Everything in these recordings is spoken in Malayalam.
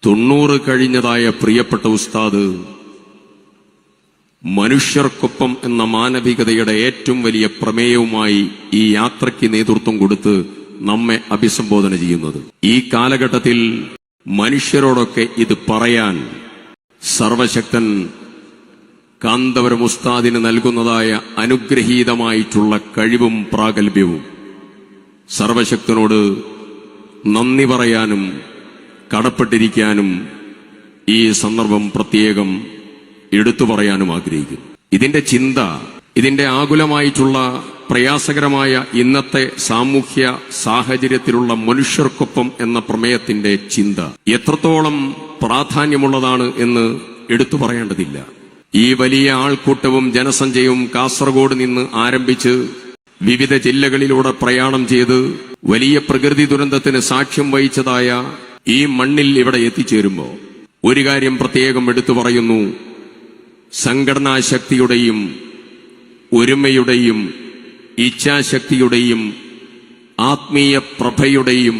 90 കഴിഞ്ഞതായ പ്രിയപ്പെട്ട ഉസ്താദ് മനുഷ്യർക്കൊപ്പം എന്ന മാനവികതയുടെ ഏറ്റവും വലിയ പ്രമേയവുമായി ഈ യാത്രയ്ക്ക് നേതൃത്വം കൊടുത്ത് നമ്മെ അഭിസംബോധന ചെയ്യുന്നത്. ഈ കാലഘട്ടത്തിൽ മനുഷ്യരോടൊക്കെ ഇത് പറയാൻ സർവശക്തൻ കാന്തപുരം ഉസ്താദിന് നൽകുന്നതായ അനുഗ്രഹീതമായിട്ടുള്ള കഴിവും പ്രാഗൽഭ്യവും സർവശക്തനോട് നന്ദി പറയാനും കടപ്പെട്ടിരിക്കാനും ഈ സന്ദർഭം പ്രത്യേകം എടുത്തു പറയാനും ആഗ്രഹിക്കുന്നു. ഇതിന്റെ ചിന്ത, ഇതിന്റെ ആകുലമായിട്ടുള്ള പ്രയാസകരമായ ഇന്നത്തെ സാമൂഹ്യ സാഹചര്യത്തിലുള്ള മനുഷ്യർക്കൊപ്പം എന്ന പ്രമേയത്തിന്റെ ചിന്ത എത്രത്തോളം പ്രാധാന്യമുള്ളതാണ് എന്ന് എടുത്തു പറയേണ്ടതില്ല. ഈ വലിയ ആൾക്കൂട്ടവും ജനസഞ്ചയവും കാസർഗോഡ് നിന്ന് ആരംഭിച്ച് വിവിധ ജില്ലകളിലൂടെ പ്രയാണം ചെയ്ത് വലിയ പ്രകൃതി ദുരന്തത്തിന് സാക്ഷ്യം വഹിച്ചതായ ഈ മണ്ണിൽ ഇവിടെ എത്തിച്ചേരുമ്പോൾ ഒരു കാര്യം പ്രത്യേകം എടുത്തു പറയുന്നു. സംഘടനാശക്തിയുടെയും ഒരുമയുടെയും ഇച്ഛാശക്തിയുടെയും ആത്മീയ പ്രഭയുടെയും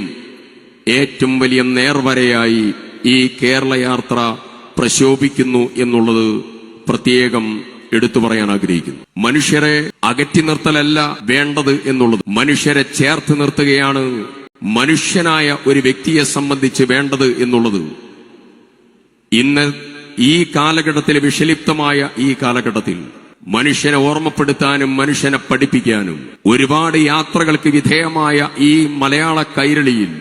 ഏറ്റവും വലിയ നേർവരയായി ഈ കേരള യാത്ര പ്രശോഭിക്കുന്നു എന്നുള്ളത് പ്രത്യേകം എടുത്തു പറയാൻ ആഗ്രഹിക്കുന്നു. മനുഷ്യരെ അകറ്റി നിർത്തലല്ല വേണ്ടത് എന്നുള്ളത്, മനുഷ്യരെ ചേർത്ത് നിർത്തുകയാണ് മനുഷ്യനായ ഒരു വ്യക്തിയെ സംബന്ധിച്ച് വേണ്ടത് എന്നുള്ളത്. ഇന്ന് ഈ കാലഘട്ടത്തിൽ, വിഷലിപ്തമായ ഈ കാലഘട്ടത്തിൽ മനുഷ്യനെ ഓർമ്മപ്പെടുത്താനും മനുഷ്യനെ പഠിപ്പിക്കാനും ഒരുപാട് യാത്രകൾക്ക് വിധേയമായ ഈ മലയാള കൈരളിയിൽ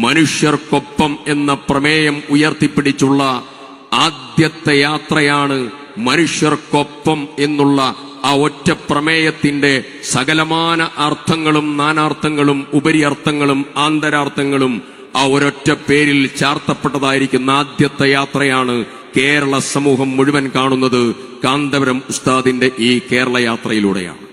മനുഷ്യർക്കൊപ്പം എന്ന പ്രമേയം ഉയർത്തിപ്പിടിച്ചുള്ള ആദ്യത്തെ യാത്രയാണ് മനുഷ്യർക്കൊപ്പം എന്നുള്ള ആ ഒറ്റ പ്രമേയത്തിന്റെ സകലമാന അർത്ഥങ്ങളും നാനാർത്ഥങ്ങളും ഉപരിയർത്ഥങ്ങളും ആന്തരാർത്ഥങ്ങളും ആ ഒരൊറ്റ പേരിൽ ചാർത്തപ്പെട്ടതായിരിക്കുന്ന ആദ്യത്തെ യാത്രയാണ് കേരള സമൂഹം മുഴുവൻ കാണുന്നത് കാന്തപുരം ഉസ്താദിന്റെ ഈ കേരള യാത്രയിലൂടെയാണ്.